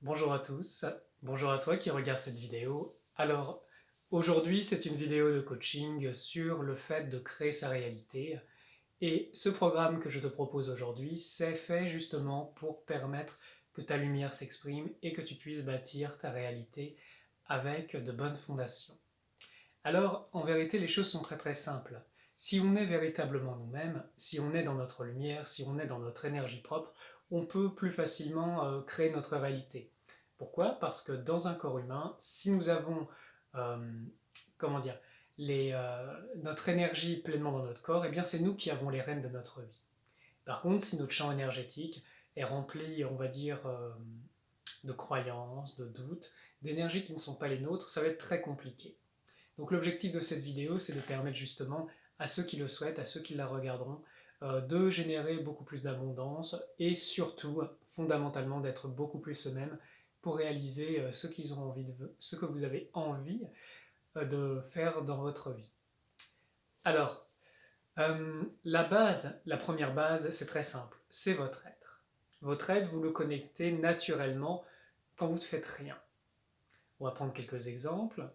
Bonjour à tous, bonjour à toi qui regarde cette vidéo. Alors, aujourd'hui, c'est une vidéo de coaching sur le fait de créer sa réalité. Et ce programme que je te propose aujourd'hui, c'est fait justement pour permettre que ta lumière s'exprime et que tu puisses bâtir ta réalité avec de bonnes fondations. Alors, en vérité, les choses sont très très simples. Si on est véritablement nous-mêmes, si on est dans notre lumière, si on est dans notre énergie propre, on peut plus facilement créer notre réalité. Pourquoi? Parce que dans un corps humain, si nous avons, euh, comment dire, notre énergie pleinement dans notre corps, eh bien c'est nous qui avons les rênes de notre vie. Par contre, si notre champ énergétique est rempli, on va dire, de croyances, de doutes, d'énergies qui ne sont pas les nôtres, ça va être très compliqué. Donc l'objectif de cette vidéo, c'est de permettre justement à ceux qui le souhaitent, à ceux qui la regarderont, de générer beaucoup plus d'abondance et surtout, fondamentalement, d'être beaucoup plus eux-mêmes pour réaliser ce qu'ils ont envie ce que vous avez envie de faire dans votre vie. Alors, la base, la première base, c'est très simple, c'est votre être. Votre être, vous le connectez naturellement quand vous ne faites rien. On va prendre quelques exemples.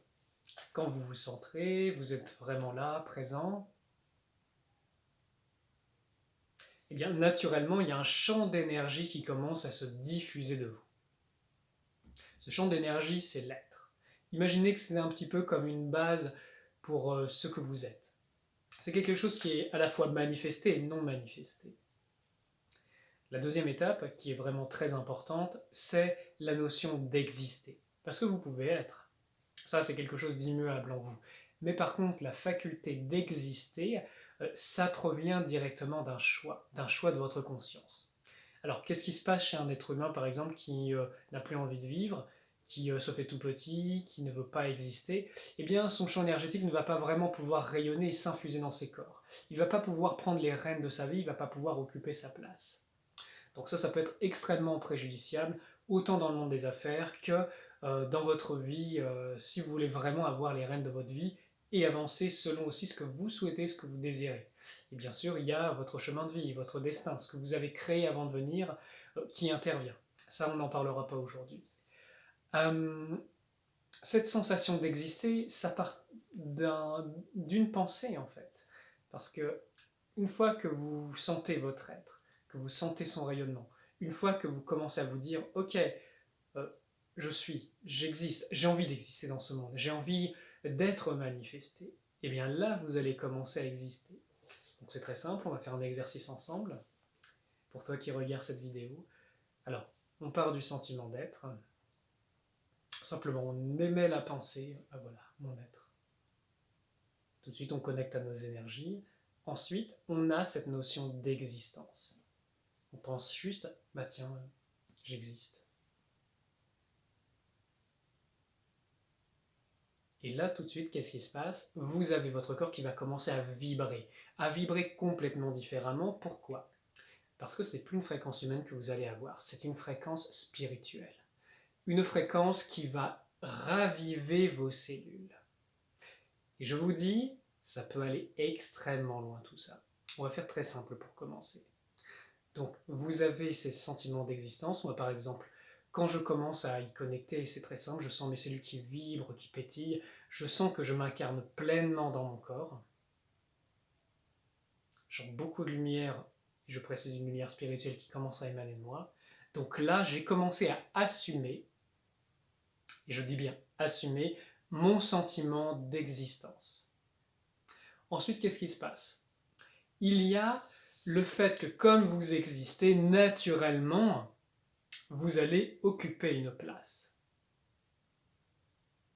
Quand vous vous centrez, vous êtes vraiment là, présent, eh bien naturellement, il y a un champ d'énergie qui commence à se diffuser de vous. Ce champ d'énergie, c'est l'être. Imaginez que c'est un petit peu comme une base pour ce que vous êtes. C'est quelque chose qui est à la fois manifesté et non manifesté. La deuxième étape, qui est vraiment très importante, c'est la notion d'exister. Parce que vous pouvez être. Ça, c'est quelque chose d'immuable en vous. Mais par contre, la faculté d'exister, ça provient directement d'un choix de votre conscience. Alors, qu'est-ce qui se passe chez un être humain, par exemple, qui n'a plus envie de vivre, qui se fait tout petit, qui ne veut pas exister? Eh bien, son champ énergétique ne va pas vraiment pouvoir rayonner et s'infuser dans ses corps. Il ne va pas pouvoir prendre les rênes de sa vie, il ne va pas pouvoir occuper sa place. Donc ça peut être extrêmement préjudiciable, autant dans le monde des affaires que dans votre vie, si vous voulez vraiment avoir les rênes de votre vie et avancer selon aussi ce que vous souhaitez, ce que vous désirez. Et bien sûr, il y a votre chemin de vie, votre destin, ce que vous avez créé avant de venir, qui intervient. Ça, on n'en parlera pas aujourd'hui. Euh, cette sensation d'exister, ça part d'une pensée en fait. Parce que une fois que vous sentez votre être, que vous sentez son rayonnement, une fois que vous commencez à vous dire, ok, je suis, j'existe, j'ai envie d'exister dans ce monde, j'ai envie d'être manifesté, et bien là, vous allez commencer à exister. Donc c'est très simple, on va faire un exercice ensemble, pour toi qui regardes cette vidéo. Alors, on part du sentiment d'être, simplement on émet la pensée, ah voilà, mon être. Tout de suite, on connecte à nos énergies. Ensuite, on a cette notion d'existence. On pense juste, bah tiens, j'existe. Et là, tout de suite, qu'est-ce qui se passe? Vous avez votre corps qui va commencer à vibrer complètement différemment. Pourquoi? Parce que c'est plus une fréquence humaine que vous allez avoir, c'est une fréquence spirituelle. Une fréquence qui va raviver vos cellules. Et je vous dis, ça peut aller extrêmement loin tout ça. On va faire très simple pour commencer. Donc, vous avez ces sentiments d'existence. Moi, par exemple, quand je commence à y connecter, c'est très simple, je sens mes cellules qui vibrent, qui pétillent, je sens que je m'incarne pleinement dans mon corps. J'ai beaucoup de lumière, et je précise une lumière spirituelle qui commence à émaner de moi. Donc là, j'ai commencé à assumer, et je dis bien assumer, mon sentiment d'existence. Ensuite, qu'est-ce qui se passe? Il y a le fait que comme vous existez naturellement, vous allez occuper une place.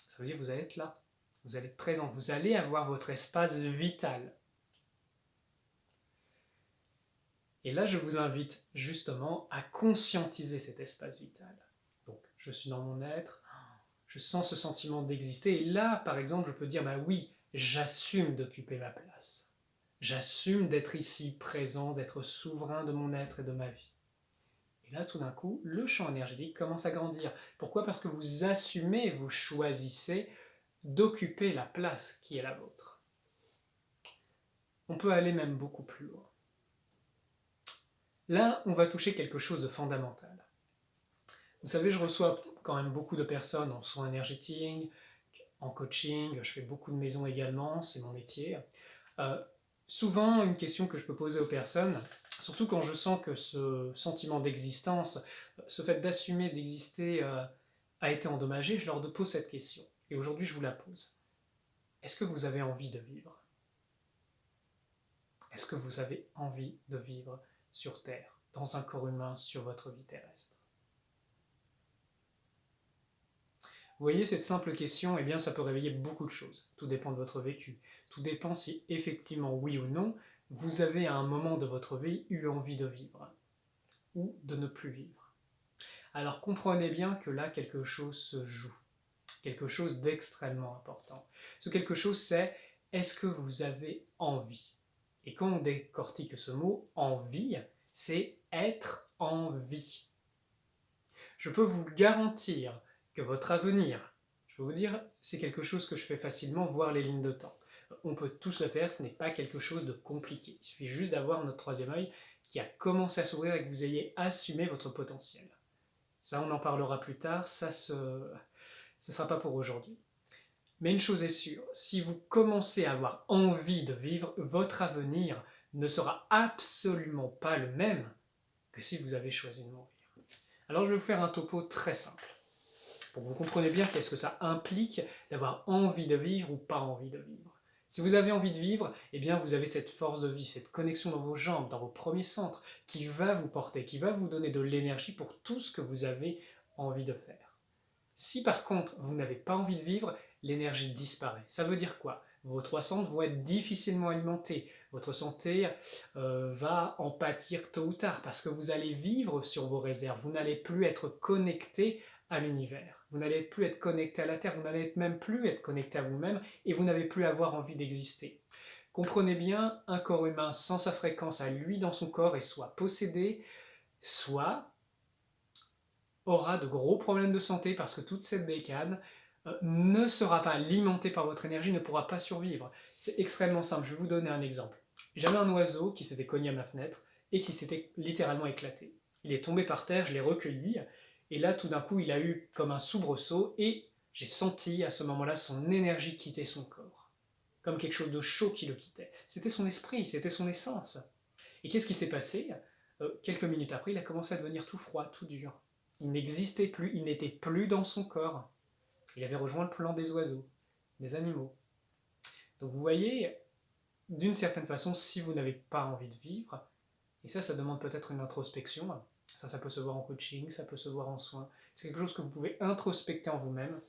Ça veut dire que vous allez être là, vous allez être présent, vous allez avoir votre espace vital. Et là, je vous invite justement à conscientiser cet espace vital. Donc, je suis dans mon être, je sens ce sentiment d'exister, et là, par exemple, je peux dire, bah oui, j'assume d'occuper ma place. J'assume d'être ici, présent, d'être souverain de mon être et de ma vie. Et là, tout d'un coup, le champ énergétique commence à grandir. Pourquoi? Parce que vous assumez, vous choisissez d'occuper la place qui est la vôtre. On peut aller même beaucoup plus loin. Là, on va toucher quelque chose de fondamental. Vous savez, je reçois quand même beaucoup de personnes en soins énergétiques, en coaching, je fais beaucoup de maisons également, c'est mon métier. Euh, Souvent, une question que je peux poser aux personnes, surtout quand je sens que ce sentiment d'existence, ce fait d'assumer d'exister a été endommagé, je leur pose cette question. Et aujourd'hui, je vous la pose. Est-ce que vous avez envie de vivre? Est-ce que vous avez envie de vivre sur Terre, dans un corps humain, sur votre vie terrestre? Vous voyez, cette simple question, eh bien, ça peut réveiller beaucoup de choses. Tout dépend de votre vécu. Tout dépend si, effectivement, oui ou non, vous avez à un moment de votre vie eu envie de vivre, ou de ne plus vivre. Alors comprenez bien que là, quelque chose se joue. Quelque chose d'extrêmement important. Ce quelque chose, c'est, est-ce que vous avez envie? Et quand on décortique ce mot, envie, c'est être en vie. Je peux vous garantir que votre avenir, je peux vous dire, c'est quelque chose que je fais facilement, voir les lignes de temps. On peut tous le faire, ce n'est pas quelque chose de compliqué. Il suffit juste d'avoir notre troisième œil qui a commencé à s'ouvrir et que vous ayez assumé votre potentiel. Ça, on en parlera plus tard, ça ne sera pas pour aujourd'hui. Mais une chose est sûre, si vous commencez à avoir envie de vivre, votre avenir ne sera absolument pas le même que si vous avez choisi de mourir. Alors je vais vous faire un topo très simple, pour que vous compreniez bien qu'est-ce que ça implique d'avoir envie de vivre ou pas envie de vivre. Si vous avez envie de vivre, eh bien vous avez cette force de vie, cette connexion dans vos jambes, dans vos premiers centres, qui va vous porter, qui va vous donner de l'énergie pour tout ce que vous avez envie de faire. Si par contre vous n'avez pas envie de vivre, l'énergie disparaît. Ça veut dire quoi? Vos trois centres vont être difficilement alimentés. Votre santé va en pâtir tôt ou tard parce que vous allez vivre sur vos réserves. Vous n'allez plus être connecté à l'univers. Vous n'allez plus être connecté à la Terre. Vous n'allez même plus être connecté à vous-même et vous n'avez plus avoir envie d'exister. Comprenez bien, un corps humain sans sa fréquence à lui dans son corps est soit possédé, soit aura de gros problèmes de santé parce que toute cette bécane ne sera pas alimentée par votre énergie, ne pourra pas survivre. C'est extrêmement simple, je vais vous donner un exemple. J'avais un oiseau qui s'était cogné à ma fenêtre et qui s'était littéralement éclaté. Il est tombé par terre, je l'ai recueilli, et là tout d'un coup il a eu comme un soubresaut et j'ai senti à ce moment-là son énergie quitter son corps. Comme quelque chose de chaud qui le quittait. C'était son esprit, c'était son essence. Et qu'est-ce qui s'est passé? Quelques minutes après, il a commencé à devenir tout froid, tout dur. Il n'existait plus, il n'était plus dans son corps. Il avait rejoint le plan des oiseaux, des animaux. Donc vous voyez, d'une certaine façon, si vous n'avez pas envie de vivre, et ça demande peut-être une introspection, ça peut se voir en coaching, ça peut se voir en soins, c'est quelque chose que vous pouvez introspecter en vous-même.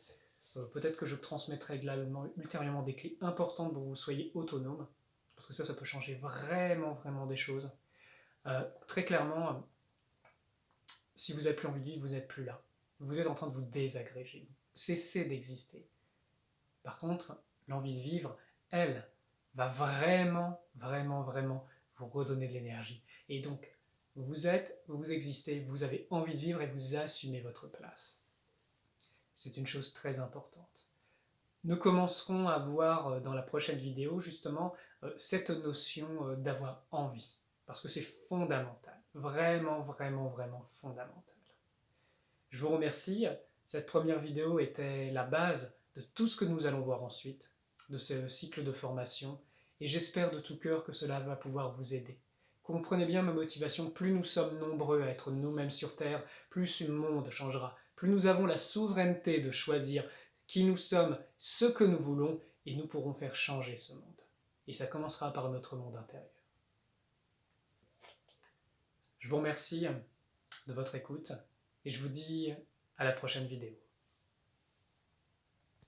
Peut-être que je transmettrai également ultérieurement des clés importantes pour que vous soyez autonome, parce que ça peut changer vraiment, vraiment des choses. Très clairement, si vous n'avez plus envie de vivre, vous n'êtes plus là. Vous êtes en train de vous désagréger. Vous cessez d'exister. Par contre, l'envie de vivre, elle, va vraiment, vraiment, vraiment vous redonner de l'énergie. Et donc, vous existez, vous avez envie de vivre et vous assumez votre place. C'est une chose très importante. Nous commencerons à voir dans la prochaine vidéo, justement, cette notion d'avoir envie. Parce que c'est fondamental. Vraiment, vraiment, vraiment fondamental. Je vous remercie. Cette première vidéo était la base de tout ce que nous allons voir ensuite, de ce cycle de formation, et j'espère de tout cœur que cela va pouvoir vous aider. Comprenez bien ma motivation, plus nous sommes nombreux à être nous-mêmes sur Terre, plus le monde changera, plus nous avons la souveraineté de choisir qui nous sommes, ce que nous voulons, et nous pourrons faire changer ce monde. Et ça commencera par notre monde intérieur. Je vous remercie de votre écoute, et je vous dis à la prochaine vidéo.